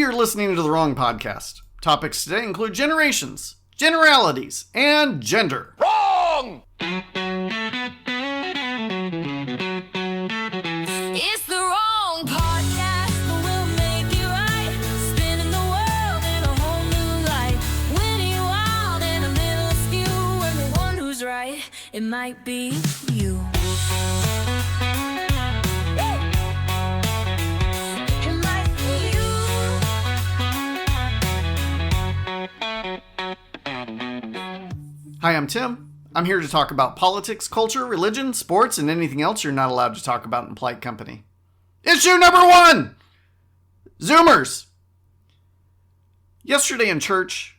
you're listening to the wrong podcast. Topics today include generations, generalities, and gender. Wrong! It's the wrong podcast, but we'll make it right. Spinning the world in a whole new light. Winning wild and a little askew. And the one who's right, it might be you. It might be you. Hi, I'm Tim. I'm here to talk about politics, culture, religion, sports, and anything else you're not allowed to talk about in polite company. Issue number 1! Zoomers. Yesterday in church,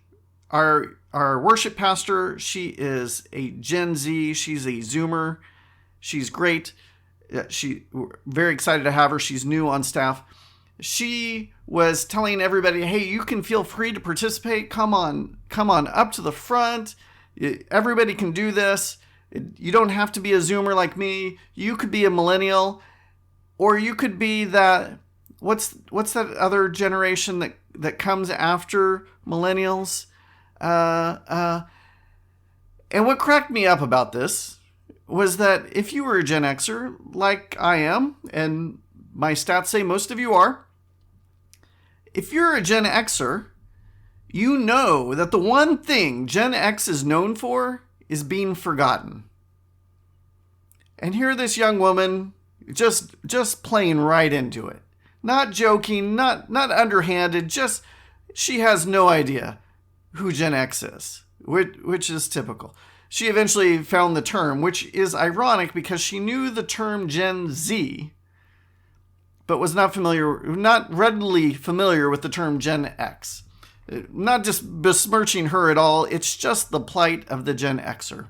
our worship pastor, she is a Gen Z. She's a Zoomer. She's great. We're very excited to have her. She's new on staff. She was telling everybody, hey, you can feel free to participate. Come on up to the front. Everybody can do this. You don't have to be a Zoomer like me. You could be a millennial, or you could be that. What's that other generation that comes after millennials? And what cracked me up about this was that if you were a Gen Xer, like I am, and my stats say most of you are, if you're a Gen Xer, you know that the one thing Gen X is known for is being forgotten. And here this young woman just playing right into it. Not joking, not underhanded, just she has no idea who Gen X is, which is typical. She eventually found the term, which is ironic because she knew the term Gen Z, but was not readily familiar with the term Gen X. Not just besmirching her at all, it's just the plight of the Gen Xer.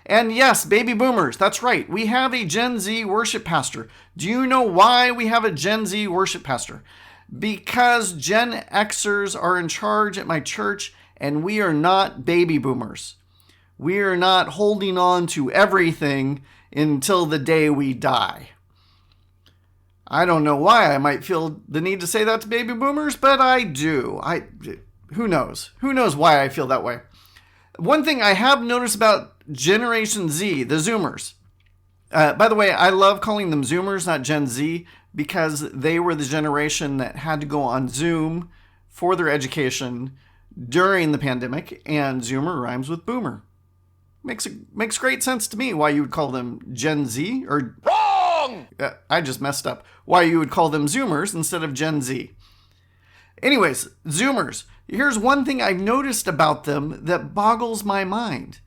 And yes, baby boomers, that's right. We have a Gen Z worship pastor. Do you know why we have a Gen Z worship pastor? Because Gen Xers are in charge at my church, and we are not baby boomers. We are not holding on to everything until the day we die. I don't know why I might feel the need to say that to baby boomers, but I do. Who knows? Who knows why I feel that way? One thing I have noticed about Generation Z, the Zoomers. By the way, I love calling them Zoomers, not Gen Z, because they were the generation that had to go on Zoom for their education during the pandemic, and Zoomer rhymes with boomer. Makes great sense to me why you would call them Gen Z, or Wrong! I just messed up. Why you would call them Zoomers instead of Gen Z. Anyways, Zoomers. Here's one thing I've noticed about them that boggles my mind.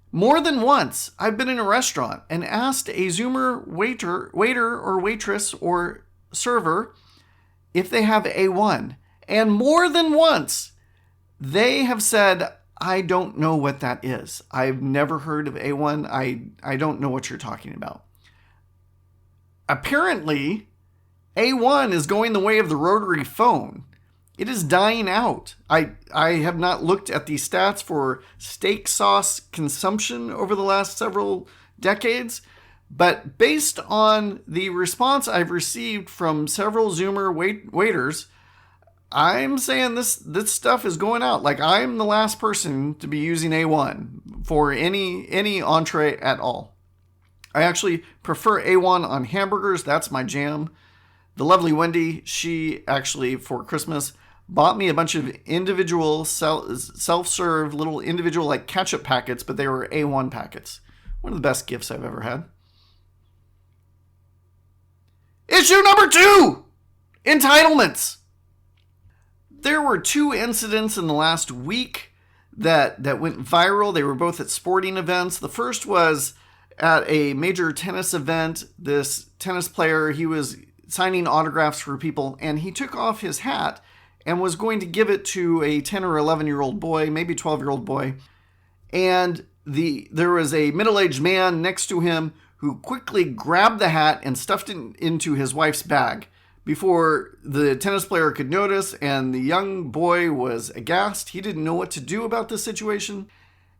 More than once, I've been in a restaurant and asked a Zoomer waiter or waitress or server if they have A1. And more than once, they have said, I don't know what that is. I've never heard of A1. I don't know what you're talking about. Apparently, A1 is going the way of the rotary phone. It is dying out. I have not looked at the stats for steak sauce consumption over the last several decades, but based on the response I've received from several Zoomer waiters, I'm saying this stuff is going out. Like, I'm the last person to be using A1 for any entree at all. I actually prefer A1 on hamburgers. That's my jam. The lovely Wendy, she actually, for Christmas, bought me a bunch of individual self-serve little individual like ketchup packets, but they were A1 packets. One of the best gifts I've ever had. Issue number 2! Entitlements. There were 2 incidents in the last week that went viral. They were both at sporting events. The first was at a major tennis event. This tennis player, he was signing autographs for people, and he took off his hat and was going to give it to a 10 or 11-year-old boy, maybe 12-year-old boy. And there was a middle-aged man next to him who quickly grabbed the hat and stuffed it into his wife's bag before the tennis player could notice, and the young boy was aghast. He didn't know what to do about this situation.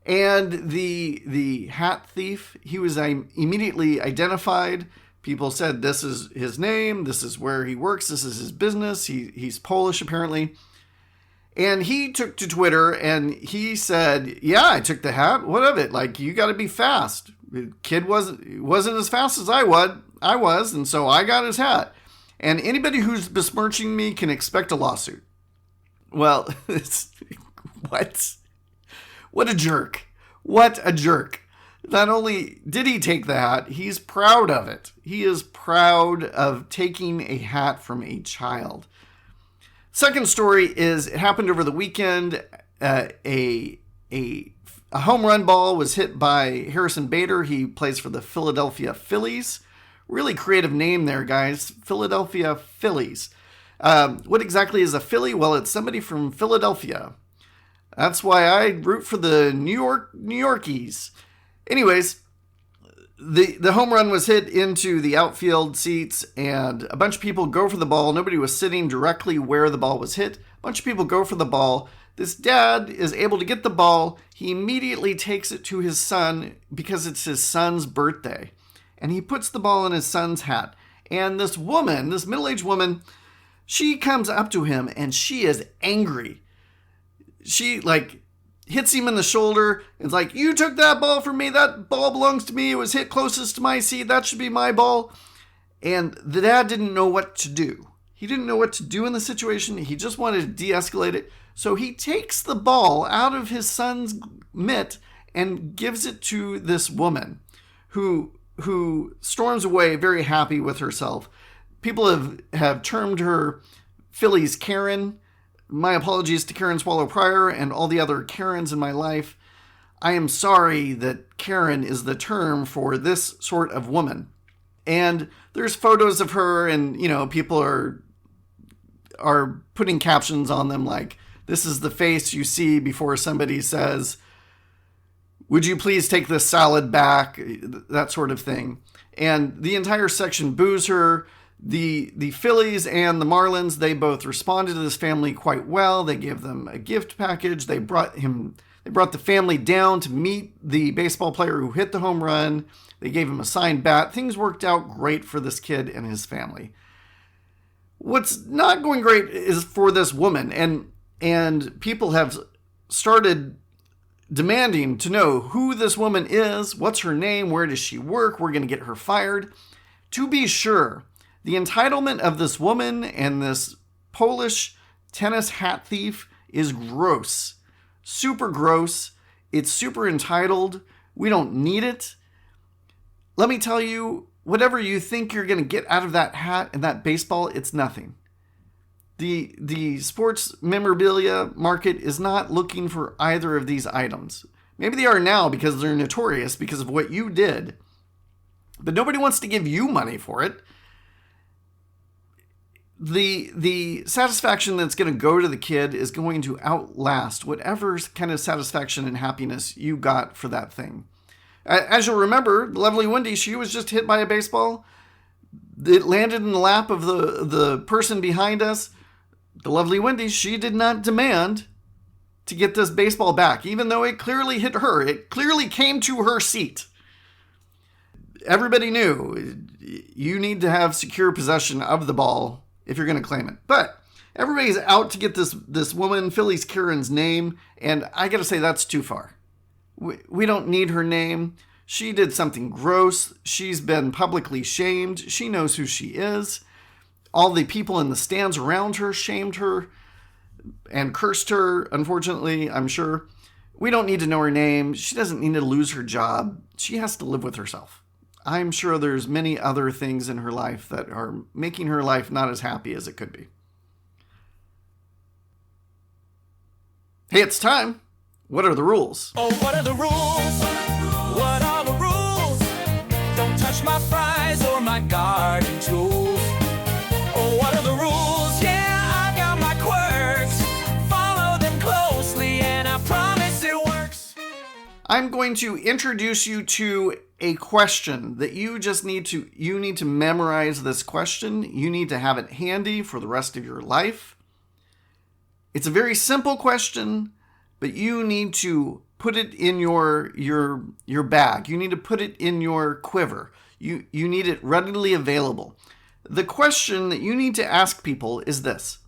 And the hat thief, he was immediately identified. People said this is his name, this is where he works, this is his business. He's Polish apparently. And he took to Twitter and he said, yeah, I took the hat. What of it? Like, you got to be fast. The kid wasn't as fast as I was, and so I got his hat. And anybody who's besmirching me can expect a lawsuit. Well, what a jerk. What a jerk. Not only did he take the hat, he's proud of it. He is proud of taking a hat from a child. Second story is, it happened over the weekend. A home run ball was hit by Harrison Bader. He plays for the Philadelphia Phillies. Really creative name there, guys. Philadelphia Phillies. What exactly is a Philly? Well, it's somebody from Philadelphia. That's why I root for the New Yorkies. Anyways, the home run was hit into the outfield seats, and a bunch of people go for the ball. Nobody was sitting directly where the ball was hit. A bunch of people go for the ball. This dad is able to get the ball. He immediately takes it to his son because it's his son's birthday. And he puts the ball in his son's hat. And this woman, this middle-aged woman, she comes up to him and she is angry. She hits him in the shoulder. It's like, you took that ball from me. That ball belongs to me. It was hit closest to my seat. That should be my ball. And the dad didn't know what to do. He didn't know what to do in the situation. He just wanted to de-escalate it. So he takes the ball out of his son's mitt and gives it to this woman who storms away very happy with herself. People have termed her Philly's Karen. My apologies to Karen Swallow Prior and all the other Karens in my life. I am sorry that Karen is the term for this sort of woman. And there's photos of her, and people are putting captions on them like, this is the face you see before somebody says, would you please take this salad back? That sort of thing. And the entire section boos her. The Phillies and the Marlins, they both responded to this family quite well. They gave them a gift package. They brought the family down to meet the baseball player who hit the home run. They gave him a signed bat. Things worked out great for this kid and his family. What's not going great is for this woman, and people have started demanding to know who this woman is, what's her name, where does she work, we're going to get her fired. To be sure, the entitlement of this woman and this Polish tennis hat thief is gross. Super gross. It's super entitled. We don't need it. Let me tell you, whatever you think you're going to get out of that hat and that baseball, it's nothing. The sports memorabilia market is not looking for either of these items. Maybe they are now because they're notorious because of what you did. But nobody wants to give you money for it. The satisfaction that's going to go to the kid is going to outlast whatever kind of satisfaction and happiness you got for that thing. As you'll remember, the lovely Wendy, she was just hit by a baseball. It landed in the lap of the person behind us. The lovely Wendy, she did not demand to get this baseball back, even though it clearly hit her. It clearly came to her seat. Everybody knew you need to have secure possession of the ball if you're going to claim it. But everybody's out to get this woman, Philly's Karen's name, and I got to say that's too far. We don't need her name. She did something gross. She's been publicly shamed. She knows who she is. All the people in the stands around her shamed her and cursed her, unfortunately, I'm sure. We don't need to know her name. She doesn't need to lose her job. She has to live with herself. I'm sure there's many other things in her life that are making her life not as happy as it could be. Hey, it's time. What are the rules? Oh, what are the rules? What are the rules? Don't touch my fries or my garden tools. Oh, what are the rules? Yeah, I've got my quirks. Follow them closely and I promise it works. I'm going to introduce you to a question that you need to memorize this question. You need to have it handy for the rest of your life. It's a very simple question, but you need to put it in your bag. You need to put it in your quiver. You need it readily available. The question that you need to ask people is this: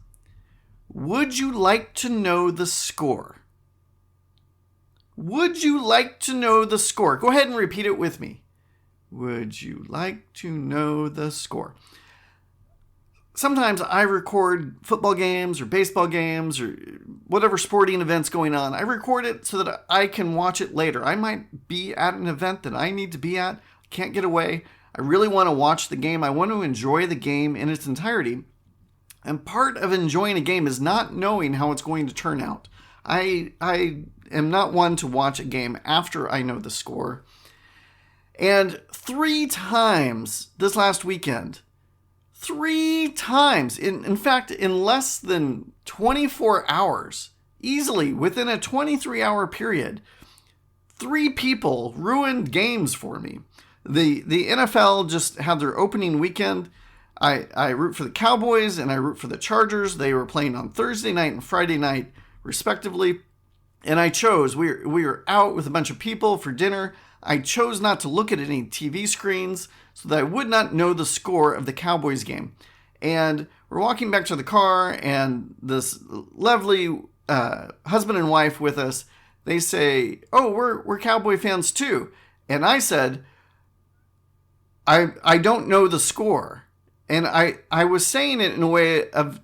would you like to know the score? Would you like to know the score? Go ahead and repeat it with me. Would you like to know the score? Sometimes I record football games or baseball games or whatever sporting events going on. I record it so that I can watch it later. I might be at an event that I need to be at, can't get away. I really want to watch the game. I want to enjoy the game in its entirety. And part of enjoying a game is not knowing how it's going to turn out. I am not one to watch a game after I know the score. And 3 times this last weekend, 3 times, in fact, in less than 24 hours, easily within a 23-hour period, 3 people ruined games for me. The NFL just had their opening weekend. I root for the Cowboys and I root for the Chargers. They were playing on Thursday night and Friday night, respectively. And I chose, we were out with a bunch of people for dinner. I chose not to look at any TV screens so that I would not know the score of the Cowboys game. And we're walking back to the car, and this lovely husband and wife with us, they say, "Oh, we're Cowboy fans too." And I said, I don't know the score. And I was saying it in a way of,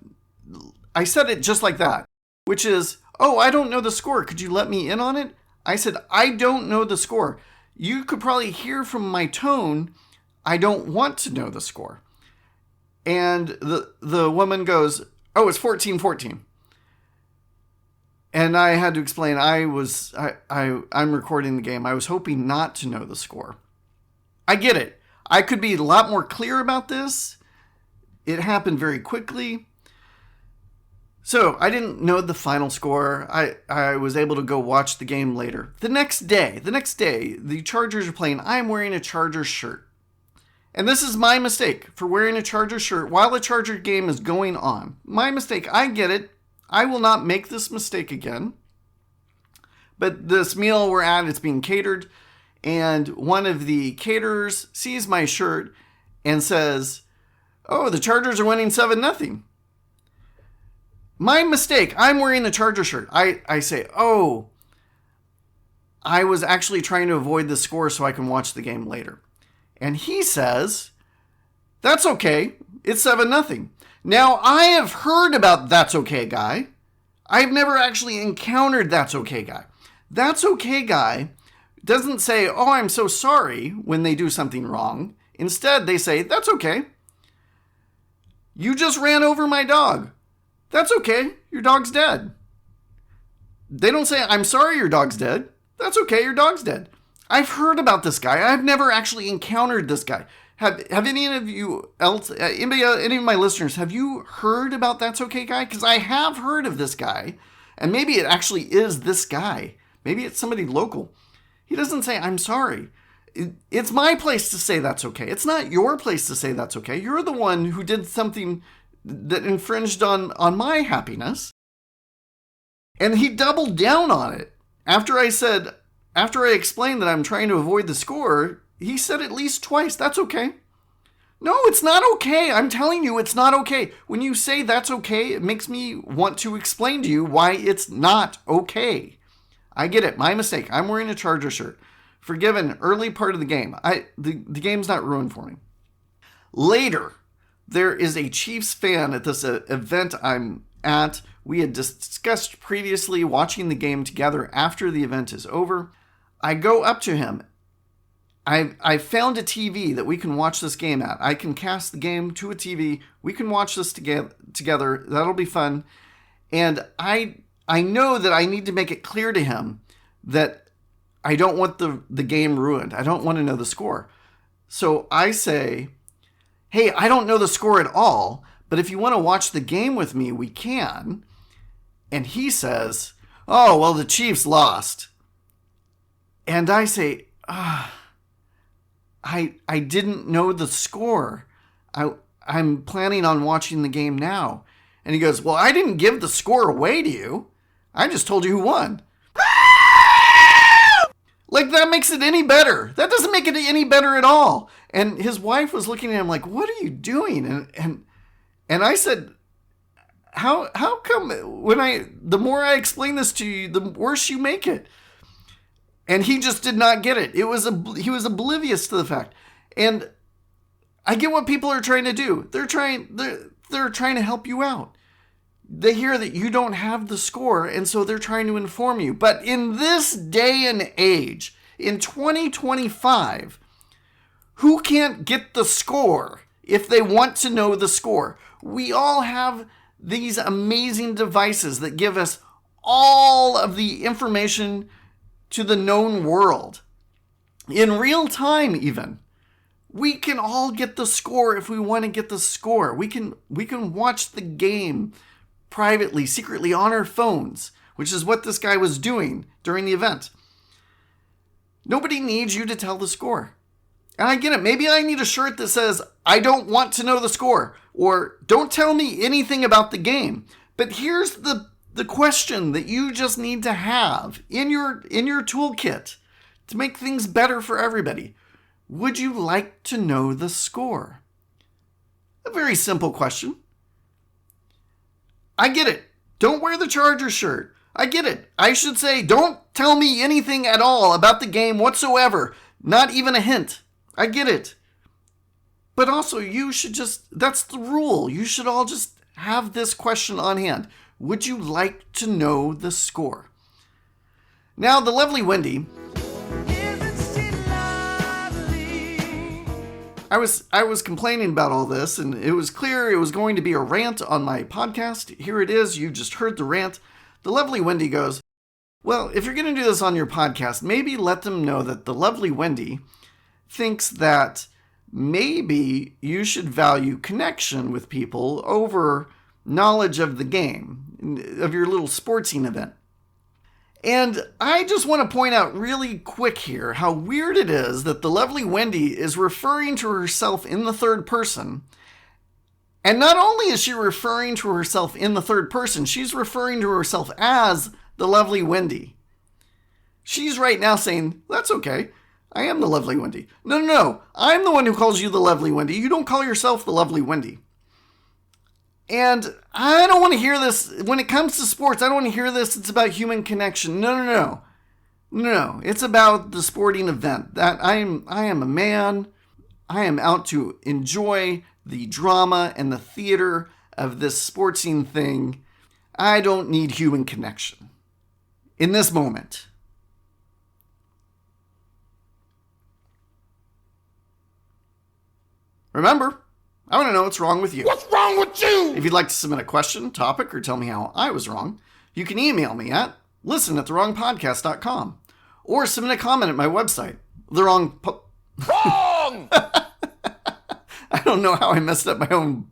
I said it just like that, which is, "Oh, I don't know the score. Could you let me in on it?" I said, "I don't know the score." You could probably hear from my tone, I don't want to know the score. And the woman goes, "Oh, it's 14-14. And I had to explain, I'm recording the game. I was hoping not to know the score. I get it. I could be a lot more clear about this. It happened very quickly. So I didn't know the final score. I was able to go watch the game later. The next day, the Chargers are playing. I'm wearing a Chargers shirt. And this is my mistake for wearing a Chargers shirt while the Charger game is going on. My mistake. I get it. I will not make this mistake again. But this meal we're at, it's being catered. And one of the caterers sees my shirt and says, "Oh, the Chargers are winning 7-0. My mistake. I'm wearing the Charger shirt. I say, "Oh, I was actually trying to avoid the score so I can watch the game later." And he says, "That's okay. It's 7-0. Now, I have heard about That's Okay Guy. I've never actually encountered That's Okay Guy. That's Okay Guy doesn't say, "Oh, I'm so sorry," when they do something wrong. Instead, they say, "That's okay. You just ran over my dog. That's okay. Your dog's dead." They don't say, "I'm sorry your dog's dead. That's okay. Your dog's dead." I've heard about this guy. I've never actually encountered this guy. Have any of you else, any of my listeners, have you heard about That's Okay Guy? Because I have heard of this guy, and maybe it actually is this guy. Maybe it's somebody local. He doesn't say, "I'm sorry." It's my place to say that's okay. It's not your place to say that's okay. You're the one who did something that infringed on my happiness. And he doubled down on it. After I explained that I'm trying to avoid the score, he said at least twice, "That's okay." No, it's not okay. I'm telling you, it's not okay. When you say that's okay, it makes me want to explain to you why it's not okay. I get it. My mistake. I'm wearing a Charger shirt. Forgiven early part of the game. The game's not ruined for me. Later, there is a Chiefs fan at this event I'm at. We had discussed previously watching the game together after the event is over. I go up to him. I found a TV that we can watch this game at. I can cast the game to a TV. We can watch this together. That'll be fun. And I know that I need to make it clear to him that I don't want the game ruined. I don't want to know the score. So I say, "Hey, I don't know the score at all, but if you want to watch the game with me, we can." And he says, "Oh, well, the Chiefs lost." And I say, I didn't know the score. I'm planning on watching the game now. And he goes, "Well, I didn't give the score away to you. I just told you who won." Like, that makes it any better. That doesn't make it any better at all. And his wife was looking at him like, what are you doing? And I said, how come the more I explain this to you, the worse you make it? And he just did not get it. He was oblivious to the fact. And I get what people are trying to do. They're trying to help you out. They hear that you don't have the score, and so they're trying to inform you. But in this day and age, in 2025, who can't get the score if they want to know the score? We all have these amazing devices that give us all of the information to the known world. In real time, even. We can all get the score if we want to get the score. We can watch the game privately, secretly on our phones, which is what this guy was doing during the event. Nobody needs you to tell the score. And I get it. Maybe I need a shirt that says, I don't want to know the score, or don't tell me anything about the game. But here's the question that you just need to have in your toolkit to make things better for everybody. Would you like to know the score? A very simple question. I get it. Don't wear the Chargers shirt. I get it. I should say, don't tell me anything at all about the game whatsoever. Not even a hint. I get it. But also, you should that's the rule. You should all just have this question on hand. Would you like to know the score? Now, the lovely Wendy. I was complaining about all this, and it was clear it was going to be a rant on my podcast. Here it is. You just heard the rant. The lovely Wendy goes, well, if you're going to do this on your podcast, maybe let them know that the lovely Wendy thinks that maybe you should value connection with people over knowledge of the game, of your little sportsing event. And I just want to point out really quick here how weird it is that the lovely Wendy is referring to herself in the third person. And not only is she referring to herself in the third person, she's referring to herself as the lovely Wendy. She's right now saying, that's okay. I am the lovely Wendy. No. I'm the one who calls you the lovely Wendy. You don't call yourself the lovely Wendy. And I don't want to hear this. When it comes to sports, I don't want to hear this. It's about human connection. No. It's about the sporting event. That I am a man. I am out to enjoy the drama and the theater of this sportsing thing. I don't need human connection in this moment. Remember, I want to know what's wrong with you. What's wrong with you? If you'd like to submit a question, topic, or tell me how I was wrong, you can email me at listen@therewrongpodcast.com or submit a comment at my website, Wrong! I don't know how I messed up my own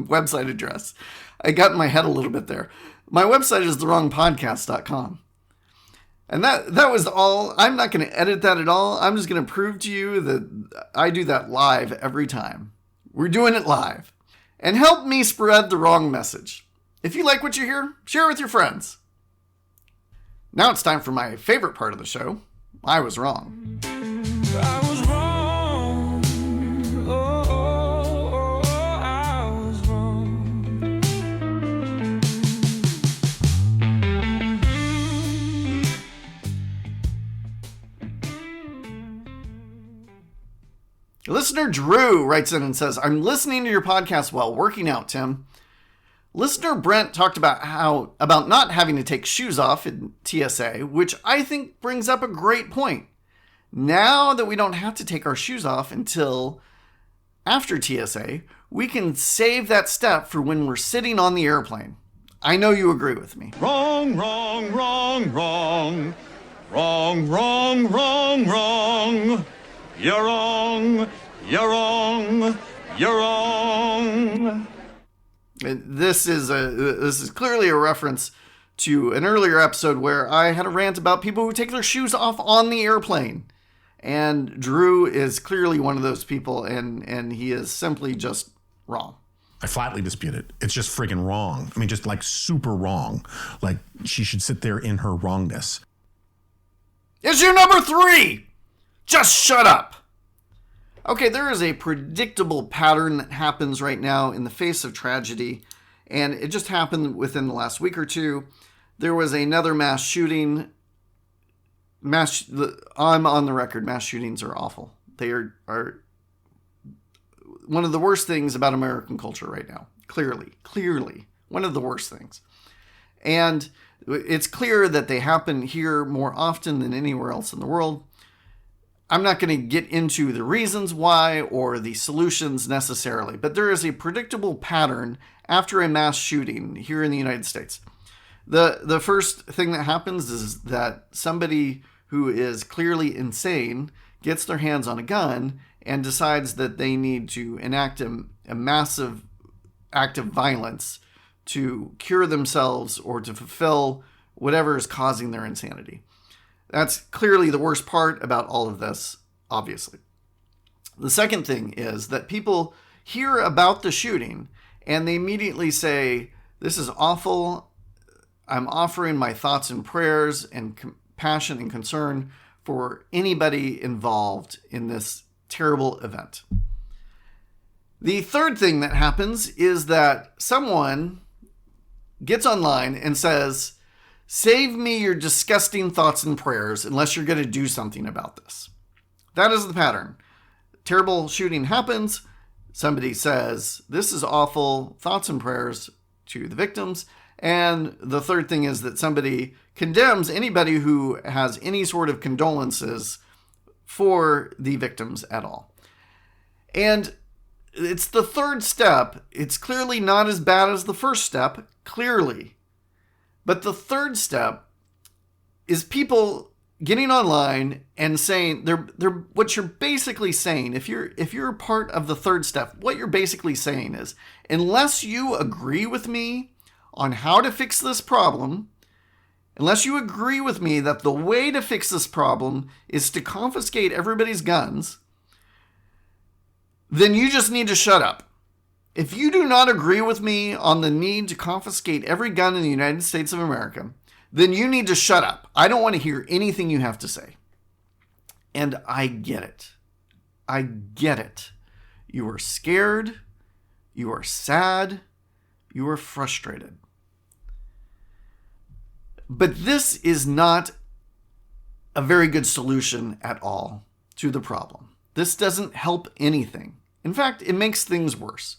website address. I got in my head a little bit there. My website is therewrongpodcast.com. And that was all. I'm not going to edit that at all. I'm just going to prove to you that I do that live every time. We're doing it live. And help me spread the wrong message. If you like what you hear, share it with your friends. Now it's time for my favorite part of the show. I was wrong. I was wrong. Oh, I was wrong. Listener Drew writes in and says, I'm listening to your podcast while working out, Tim. Listener Brent talked about not having to take shoes off in TSA, which I think brings up a great point. Now that we don't have to take our shoes off until after TSA, we can save that step for when we're sitting on the airplane. I know you agree with me. Wrong. You're wrong. This is clearly a reference to an earlier episode where I had a rant about people who take their shoes off on the airplane. And Drew is clearly one of those people, and he is simply just wrong. I flatly dispute it. It's just freaking wrong. I mean, just like super wrong. Like she should sit there in her wrongness. Issue number 3, just shut up. Okay, there is a predictable pattern that happens right now in the face of tragedy, and it just happened within the last week or two. There was another mass shooting. I'm on the record, mass shootings are awful. They are one of the worst things about American culture right now. Clearly, one of the worst things. And it's clear that they happen here more often than anywhere else in the world. I'm not going to get into the reasons why or the solutions necessarily, but there is a predictable pattern after a mass shooting here in the United States. The first thing that happens is that somebody who is clearly insane gets their hands on a gun and decides that they need to enact a massive act of violence to cure themselves or to fulfill whatever is causing their insanity. That's clearly the worst part about all of this, obviously. The second thing is that people hear about the shooting and they immediately say, this is awful. I'm offering my thoughts and prayers and compassion and concern for anybody involved in this terrible event. The third thing that happens is that someone gets online and says, save me your disgusting thoughts and prayers unless you're going to do something about this. That is the pattern. Terrible shooting happens. Somebody says, this is awful, thoughts and prayers to the victims. And the third thing is that somebody condemns anybody who has any sort of condolences for the victims at all. And it's the third step. It's clearly not as bad as the first step, clearly. But the third step is people getting online and saying they're what you're basically saying, if you're a part of the third step, what you're basically saying is, unless you agree with me on how to fix this problem, unless you agree with me that the way to fix this problem is to confiscate everybody's guns, then you just need to shut up. If you do not agree with me on the need to confiscate every gun in the United States of America, then you need to shut up. I don't want to hear anything you have to say. And I get it. I get it. You are scared. You are sad. You are frustrated. But this is not a very good solution at all to the problem. This doesn't help anything. In fact, it makes things worse.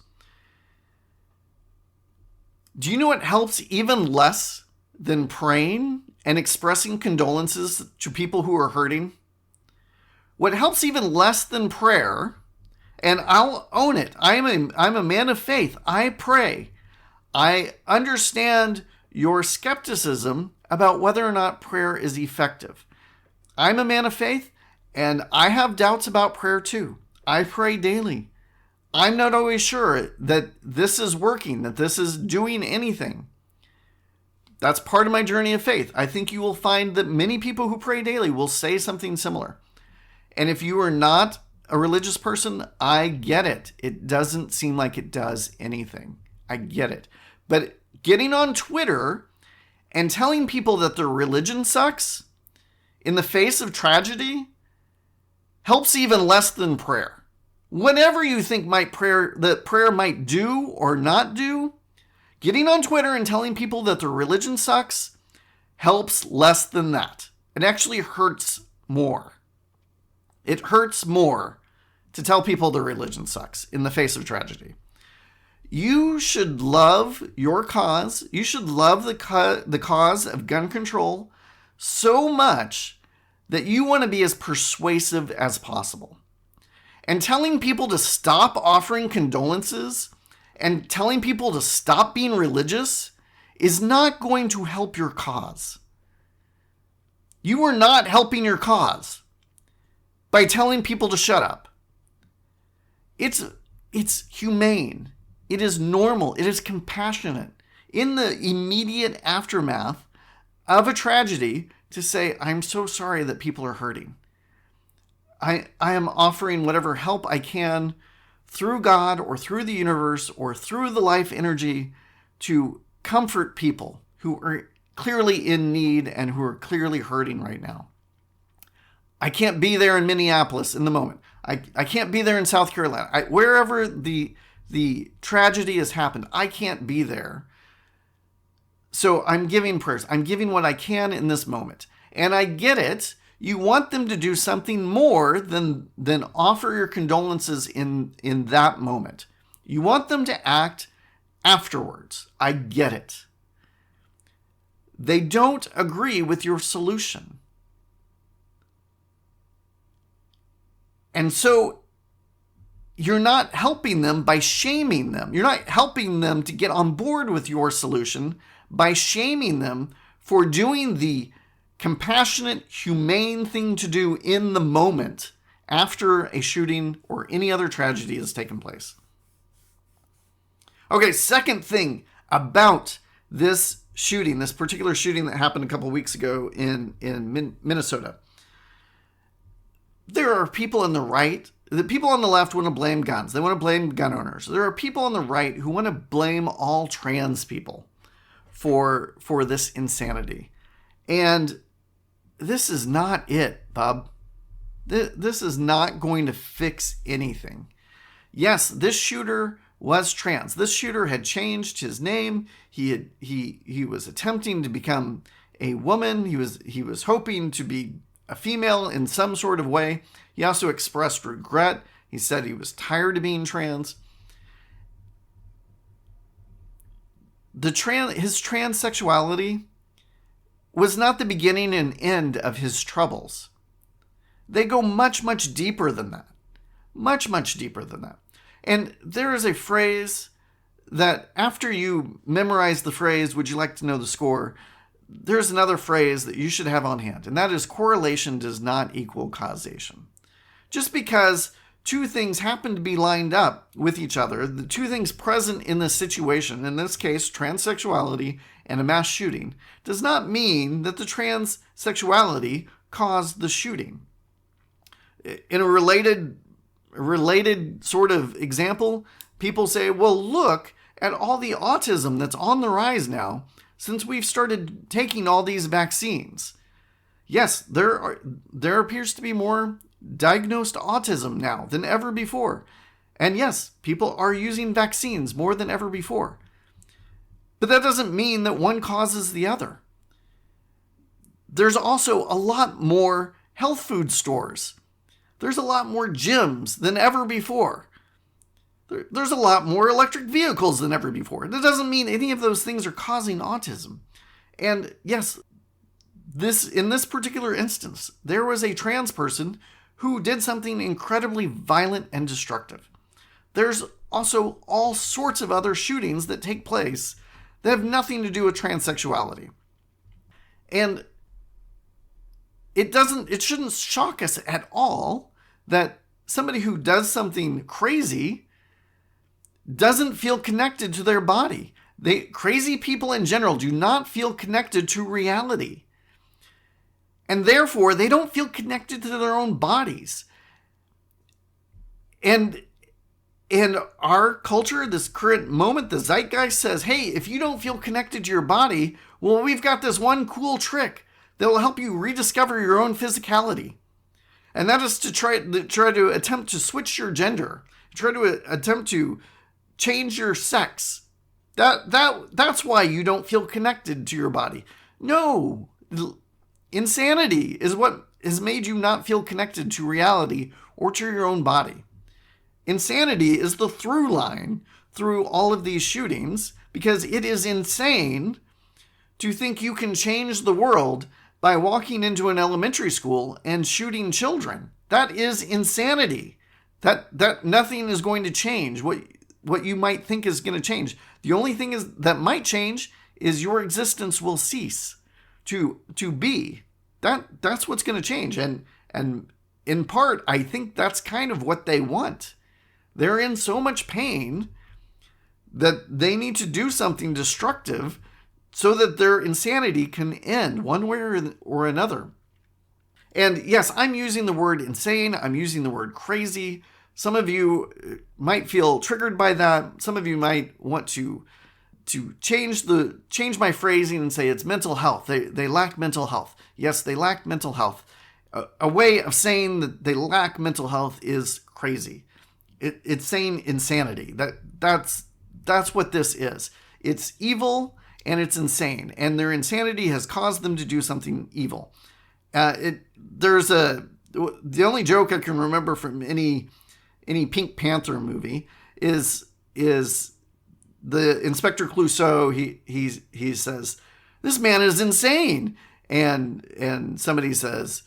Do you know what helps even less than praying and expressing condolences to people who are hurting? What helps even less than prayer, and I'll own it, I'm a man of faith. I pray. I understand your skepticism about whether or not prayer is effective. I'm a man of faith, and I have doubts about prayer too. I pray daily. I'm not always sure that this is working, that this is doing anything. That's part of my journey of faith. I think you will find that many people who pray daily will say something similar. And if you are not a religious person, I get it. It doesn't seem like it does anything. I get it. But getting on Twitter and telling people that their religion sucks in the face of tragedy helps even less than prayer. Whatever you think prayer might do or not do, getting on Twitter and telling people that their religion sucks helps less than that. It actually hurts more. It hurts more to tell people their religion sucks in the face of tragedy. You should love your cause. You should love the cause of gun control so much that you want to be as persuasive as possible. And telling people to stop offering condolences and telling people to stop being religious is not going to help your cause. You are not helping your cause by telling people to shut up. It's humane. It is normal. It is compassionate. In the immediate aftermath of a tragedy to say, I'm so sorry that people are hurting. I am offering whatever help I can through God or through the universe or through the life energy to comfort people who are clearly in need and who are clearly hurting right now. I can't be there in Minneapolis in the moment. I can't be there in South Carolina. Wherever the tragedy has happened, I can't be there. So I'm giving prayers. I'm giving what I can in this moment. And I get it. You want them to do something more than offer your condolences in that moment. You want them to act afterwards. I get it. They don't agree with your solution. And so you're not helping them by shaming them. You're not helping them to get on board with your solution by shaming them for doing the compassionate, humane thing to do in the moment after a shooting or any other tragedy has taken place. Okay, second thing about this shooting, this particular shooting that happened a couple weeks ago in Minnesota. There are people on the right, the people on the left want to blame guns. They want to blame gun owners. There are people on the right who want to blame all trans people for this insanity. And this is not it, bub. This is not going to fix anything. Yes, this shooter was trans. This shooter had changed his name. He was attempting to become a woman. He was hoping to be a female in some sort of way. He also expressed regret. He said he was tired of being trans. His transsexuality was not the beginning and end of his troubles. They go much, much deeper than that. Much, much deeper than that. And there is a phrase that after you memorize the phrase, would you like to know the score? There's another phrase that you should have on hand, and that is correlation does not equal causation. Just because two things happen to be lined up with each other, the two things present in this situation, in this case, transsexuality and a mass shooting, does not mean that the transsexuality caused the shooting. In a related sort of example, people say, well, look at all the autism that's on the rise now since we've started taking all these vaccines. Yes, there appears to be more diagnosed autism now than ever before. And yes, people are using vaccines more than ever before. But that doesn't mean that one causes the other. There's also a lot more health food stores. There's a lot more gyms than ever before. There's a lot more electric vehicles than ever before. That doesn't mean any of those things are causing autism. And yes, in this particular instance, there was a trans person who did something incredibly violent and destructive. There's also all sorts of other shootings that take place that have nothing to do with transsexuality. And it shouldn't shock us at all that somebody who does something crazy doesn't feel connected to their body. Crazy people in general do not feel connected to reality. And therefore, they don't feel connected to their own bodies. And in our culture, this current moment, the zeitgeist says, hey, if you don't feel connected to your body, well, we've got this one cool trick that will help you rediscover your own physicality. And that is to try to attempt to switch your gender, try to attempt to change your sex. That's why you don't feel connected to your body. No, insanity is what has made you not feel connected to reality or to your own body. Insanity is the through line through all of these shootings because it is insane to think you can change the world by walking into an elementary school and shooting children. That is insanity. That nothing is going to change what you might think is going to change. The only thing that might change is your existence will cease to be. That's what's going to change. And in part, I think that's kind of what they want. They're in so much pain that they need to do something destructive so that their insanity can end one way or another. And yes, I'm using the word insane. I'm using the word crazy. Some of you might feel triggered by that. Some of you might want to change my phrasing and say it's mental health. They lack mental health. Yes, they lack mental health. a way of saying that they lack mental health is crazy. It's saying insanity. That's what this is. It's evil and it's insane, and their insanity has caused them to do something evil. The only joke I can remember from any Pink Panther movie is the Inspector Clouseau. He says, "This man is insane," and somebody says,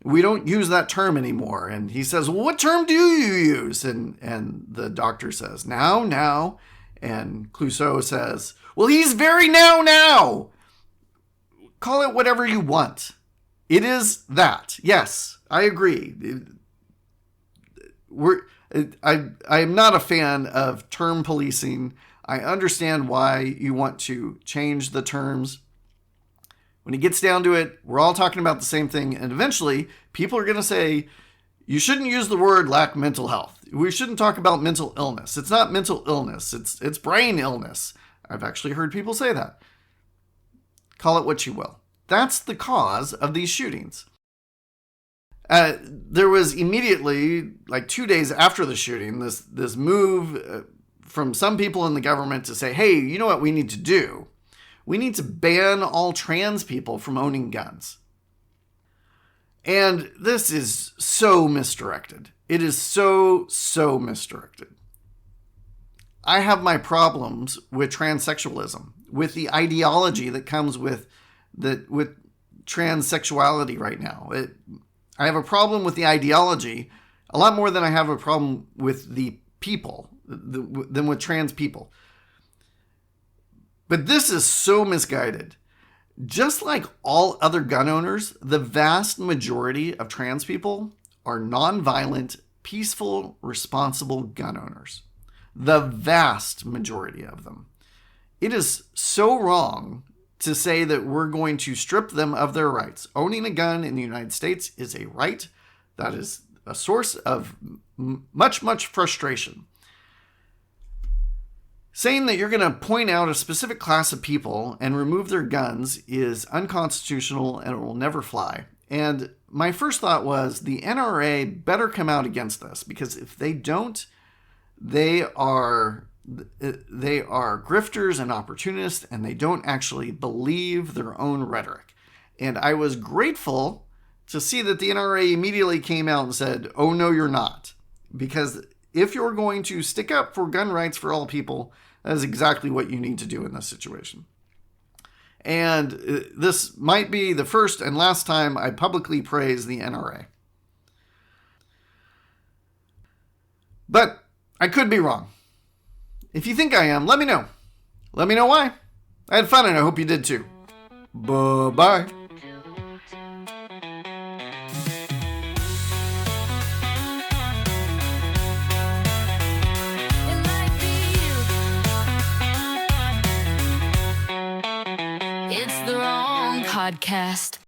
"We don't use that term anymore." And he says, "Well, what term do you use?" And the doctor says, "Now." And Clouseau says, "Well, he's very now. Call it whatever you want. It is that." Yes, I agree. I am not a fan of term policing. I understand why you want to change the terms. When it gets down to it, we're all talking about the same thing. And eventually, people are going to say, you shouldn't use the word lack mental health. We shouldn't talk about mental illness. It's not mental illness. It's brain illness. I've actually heard people say that. Call it what you will. That's the cause of these shootings. There was immediately, like 2 days after the shooting, this move from some people in the government to say, hey, you know what we need to do? We need to ban all trans people from owning guns. And this is so misdirected. It is so misdirected. I have my problems with transsexualism, with the ideology that comes with transsexuality right now. I have a problem with the ideology a lot more than I have a problem with the people, than with trans people. But this is so misguided. Just like all other gun owners, the vast majority of trans people are nonviolent, peaceful, responsible gun owners. The vast majority of them. It is so wrong to say that we're going to strip them of their rights. Owning a gun in the United States is a right. That is a source of much frustration. Saying that you're going to point out a specific class of people and remove their guns is unconstitutional and it will never fly. And my first thought was the NRA better come out against this, because if they don't, they are grifters and opportunists, and they don't actually believe their own rhetoric. And I was grateful to see that the NRA immediately came out and said, oh, no, you're not. Because if you're going to stick up for gun rights for all people, that is exactly what you need to do in this situation. And this might be the first and last time I publicly praise the NRA. But I could be wrong. If you think I am, let me know. Let me know why. I had fun and I hope you did too. Bye-bye. It might be you. It's the wrong podcast.